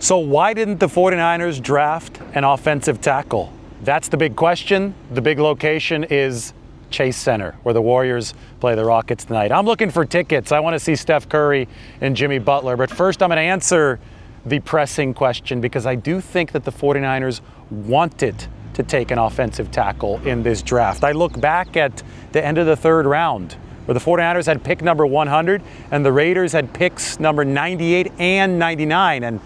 So why didn't the 49ers draft an offensive tackle? That's the big question. The big location is Chase Center, where the Warriors play the Rockets tonight. I'm looking for tickets. I want to see Steph Curry and Jimmy Butler. But first, I'm going to answer the pressing question because I do think that the 49ers wanted to take an offensive tackle in this draft. I look back at the end of the third round, where the 49ers had pick number 100 and the Raiders had picks number 98 and 99. And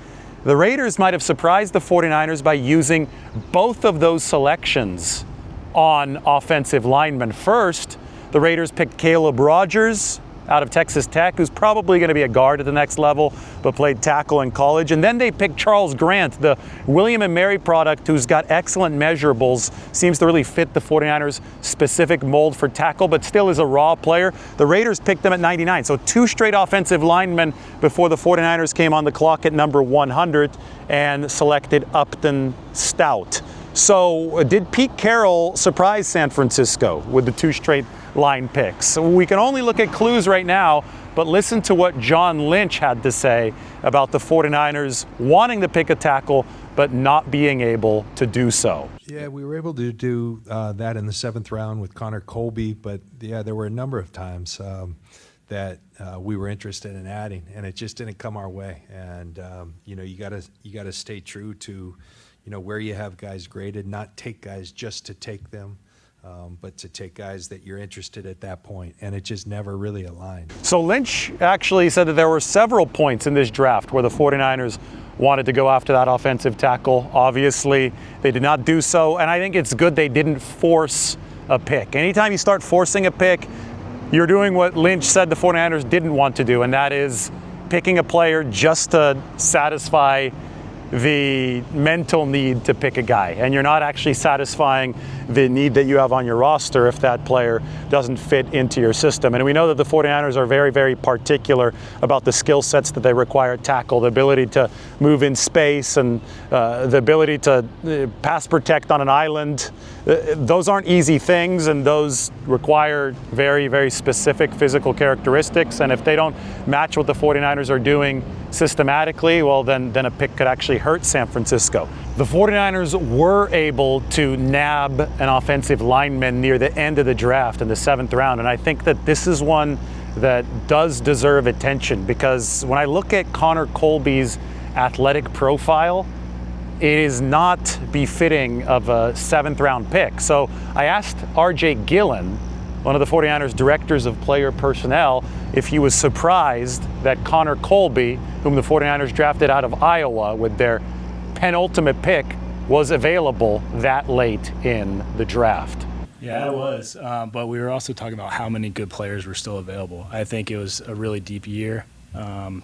the Raiders might have surprised the 49ers by using both of those selections on offensive linemen. First, the Raiders picked Caleb Rogers out of Texas Tech, who's probably going to be a guard at the next level, but played tackle in college. And then they picked Charles Grant, the William & Mary product, who's got excellent measurables, seems to really fit the 49ers' specific mold for tackle, but still is a raw player. The Raiders picked him at 99. So two straight offensive linemen before the 49ers came on the clock at number 100 and selected Upton Stout. So did Pete Carroll surprise San Francisco with the two straight line picks? So we can only look at clues right now, but listen to what John Lynch had to say about the 49ers wanting to pick a tackle but not being able to do so. Yeah, we were able to do that in the 7th round with Connor Colby, but yeah, there were a number of times that we were interested in adding, and it just didn't come our way. And you gotta stay true to where you have guys graded, not take guys just to take them, but to take guys that you're interested at that point, and it just never really aligned. So Lynch actually said that there were several points in this draft where the 49ers wanted to go after that offensive tackle. Obviously, they did not do so, and I think it's good they didn't force a pick. Anytime you start forcing a pick, you're doing what Lynch said the 49ers didn't want to do, and that is picking a player just to satisfy the mental need to pick a guy, and you're not actually satisfying the need that you have on your roster if that player doesn't fit into your system. And we know that the 49ers are very, very particular about the skill sets that they require at tackle, the ability to move in space and the ability to pass protect on an island. Those aren't easy things, and those require very, very specific physical characteristics. And if they don't match what the 49ers are doing systematically, well, then a pick could actually hurt San Francisco. The 49ers were able to nab an offensive lineman near the end of the draft in the 7th round, and I think that this is one that does deserve attention, because when I look at Connor Colby's athletic profile, it is not befitting of a 7th round pick. So I asked RJ Gillen, one of the 49ers directors of player personnel, if he was surprised that Connor Colby, whom the 49ers drafted out of Iowa with their penultimate pick, was available that late in the draft. Yeah, it was. But we were also talking about how many good players were still available. I think it was a really deep year. I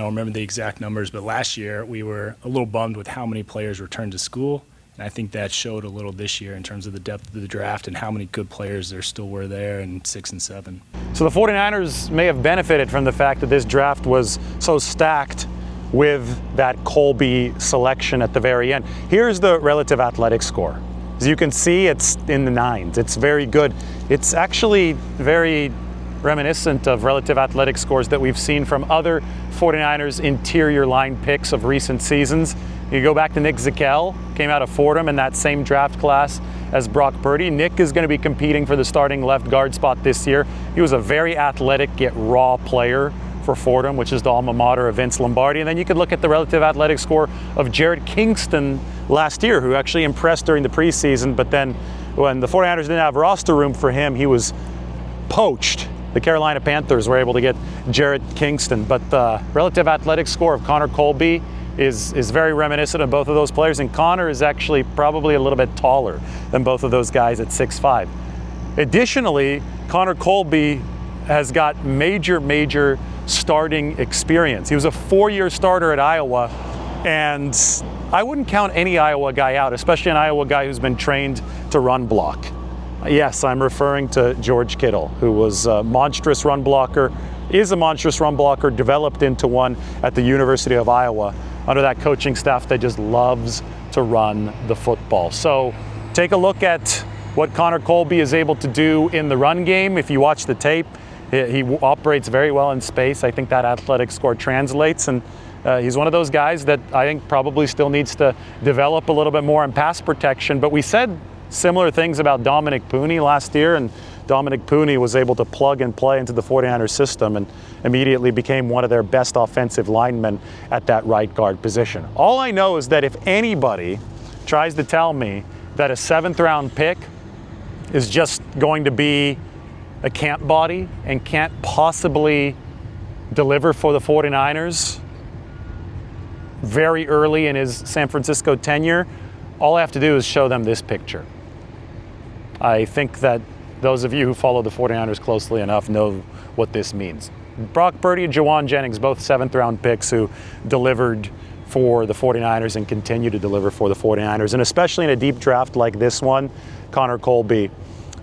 don't remember the exact numbers, but last year we were a little bummed with how many players returned to school. And I think that showed a little this year in terms of the depth of the draft and how many good players there still were there in 6 and 7. So the 49ers may have benefited from the fact that this draft was so stacked with that Colby selection at the very end. Here's the relative athletic score. As you can see, it's in the 9s. It's very good. It's actually very reminiscent of relative athletic scores that we've seen from other 49ers interior line picks of recent seasons. You go back to Nick Zakelj, came out of Fordham in that same draft class as Brock Purdy. Nick is going to be competing for the starting left guard spot this year. He was a very athletic yet raw player for Fordham, which is the alma mater of Vince Lombardi. And then you could look at the relative athletic score of Jared Kingston last year, who actually impressed during the preseason, but then when the 49ers didn't have roster room for him, he was poached. The Carolina Panthers were able to get Jared Kingston, but the relative athletic score of Connor Colby is very reminiscent of both of those players, and Connor is actually probably a little bit taller than both of those guys at 6'5". Additionally, Connor Colby has got major starting experience. He was a 4-year starter at Iowa, and I wouldn't count any Iowa guy out, especially an Iowa guy who's been trained to run block. Yes, I'm referring to George Kittle, who was a monstrous run blocker, is a monstrous run blocker, developed into one at the University of Iowa under that coaching staff that just loves to run the football. So take a look at what Connor Colby is able to do in the run game. If you watch the tape, he operates very well in space. I think that athletic score translates, and He's one of those guys that I think probably still needs to develop a little bit more in pass protection. But we said similar things about Dominic Pooney last year, and Dominic Pooney was able to plug and play into the 49ers system and immediately became one of their best offensive linemen at that right guard position. All I know is that if anybody tries to tell me that a 7th round pick is just going to be a camp body and can't possibly deliver for the 49ers very early in his San Francisco tenure, all I have to do is show them this picture. I think that those of you who follow the 49ers closely enough know what this means. Brock Purdy and Jawan Jennings, both 7th round picks who delivered for the 49ers and continue to deliver for the 49ers. And especially in a deep draft like this one, Connor Colby,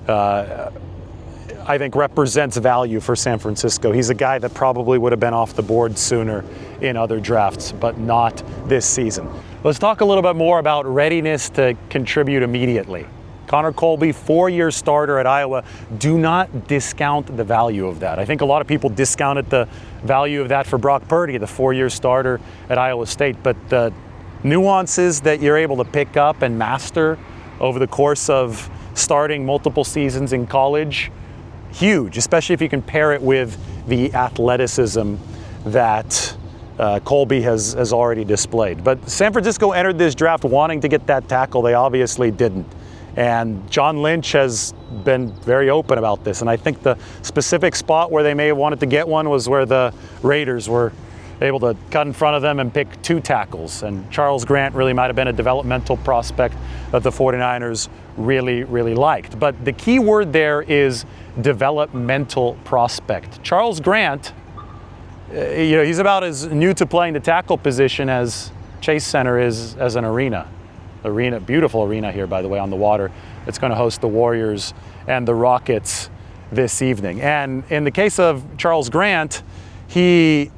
I think represents value for San Francisco. He's a guy that probably would have been off the board sooner in other drafts, but not this season. Let's talk a little bit more about readiness to contribute immediately. Connor Colby, 4-year starter at Iowa. Do not discount the value of that. I think a lot of people discounted the value of that for Brock Purdy, the 4-year starter at Iowa State. But the nuances that you're able to pick up and master over the course of starting multiple seasons in college, huge, especially if you compare it with the athleticism that Colby has already displayed. But San Francisco entered this draft wanting to get that tackle. They obviously didn't. And John Lynch has been very open about this. And I think the specific spot where they may have wanted to get one was where the Raiders were able to cut in front of them and pick 2 tackles. And Charles Grant really might have been a developmental prospect that the 49ers really, really liked. But the key word there is developmental prospect. Charles Grant, he's about as new to playing the tackle position as Chase Center is as an arena. Beautiful arena here, by the way, on the water. It's going to host the Warriors and the Rockets this evening. And in the case of Charles Grant, he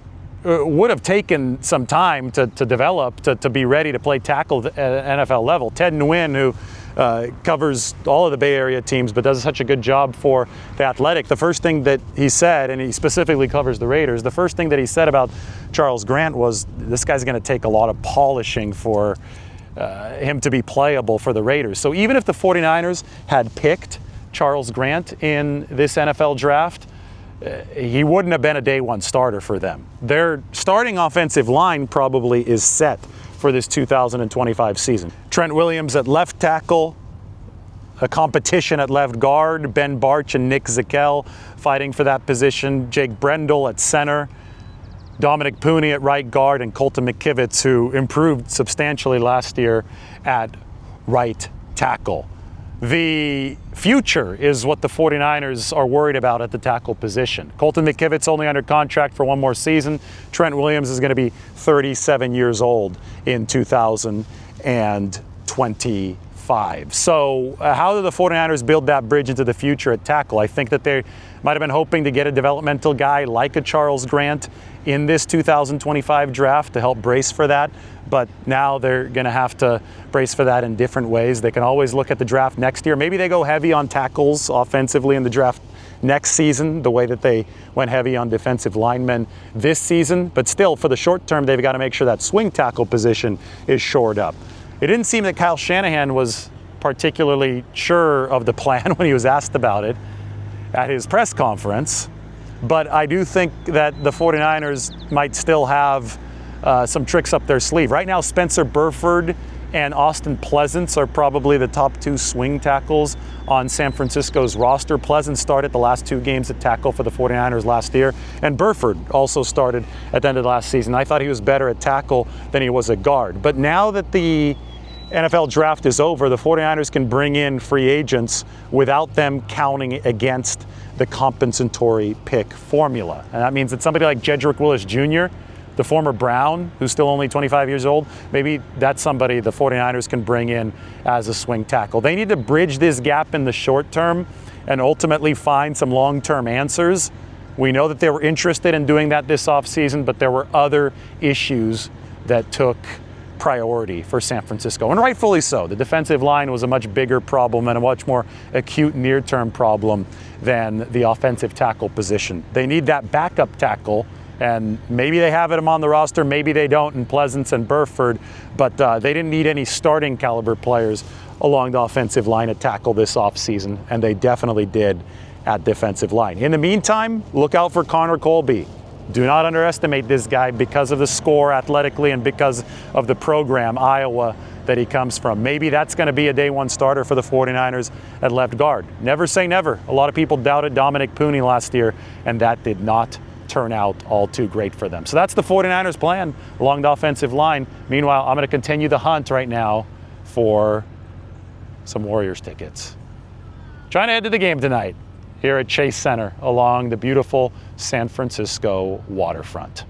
would have taken some time to develop, to be ready to play tackle at NFL level. Ted Nguyen, who covers all of the Bay Area teams but does such a good job for The Athletic, the first thing that he said, and he specifically covers the Raiders, the first thing that he said about Charles Grant was this guy's going to take a lot of polishing for him to be playable for the Raiders. So even if the 49ers had picked Charles Grant in this NFL draft, he wouldn't have been a day one starter for them. Their starting offensive line probably is set for this 2025 season. Trent Williams at left tackle, a competition at left guard, Ben Barch and Nick Zakel fighting for that position, Jake Brendel at center, Dominic Pooney at right guard, and Colton McKivitz, who improved substantially last year at right tackle. The future is what the 49ers are worried about at the tackle position. Colton McKivitz only under contract for 1 more season. Trent Williams is going to be 37 years old in 2025. So how do the 49ers build that bridge into the future at tackle? I think that they might have been hoping to get a developmental guy like a Charles Grant in this 2025 draft to help brace for that. But now they're going to have to brace for that in different ways. They can always look at the draft next year. Maybe they go heavy on tackles offensively in the draft next season, the way that they went heavy on defensive linemen this season. But still, for the short term, they've got to make sure that swing tackle position is shored up. It didn't seem that Kyle Shanahan was particularly sure of the plan when he was asked about it at his press conference. But I do think that the 49ers might still have some tricks up their sleeve. Right now, Spencer Burford and Austin Pleasance are probably the top 2 swing tackles on San Francisco's roster. Pleasance started the last 2 games at tackle for the 49ers last year, and Burford also started at the end of the last season. I thought he was better at tackle than he was at guard. But now that the NFL draft is over, the 49ers can bring in free agents without them counting against the compensatory pick formula. And that means that somebody like Jedrick Willis Jr., the former Brown, who's still only 25 years old, maybe that's somebody the 49ers can bring in as a swing tackle. They need to bridge this gap in the short term and ultimately find some long-term answers. We know that they were interested in doing that this offseason, but there were other issues that took priority for San Francisco, and rightfully so. The defensive line was a much bigger problem and a much more acute near-term problem than the offensive tackle position. They need that backup tackle And maybe they have him on the roster, maybe they don't in Pleasance and Burford, but they didn't need any starting caliber players along the offensive line at tackle this offseason, and they definitely did at defensive line. In the meantime, look out for Connor Colby. Do not underestimate this guy because of the score athletically and because of the program, Iowa, that he comes from. Maybe that's going to be a day one starter for the 49ers at left guard. Never say never. A lot of people doubted Dominic Pooney last year, and that did not turn out all too great for them. So that's the 49ers plan along the offensive line. Meanwhile, I'm going to continue the hunt right now for some Warriors tickets. Trying to head to the game tonight here at Chase Center along the beautiful San Francisco waterfront.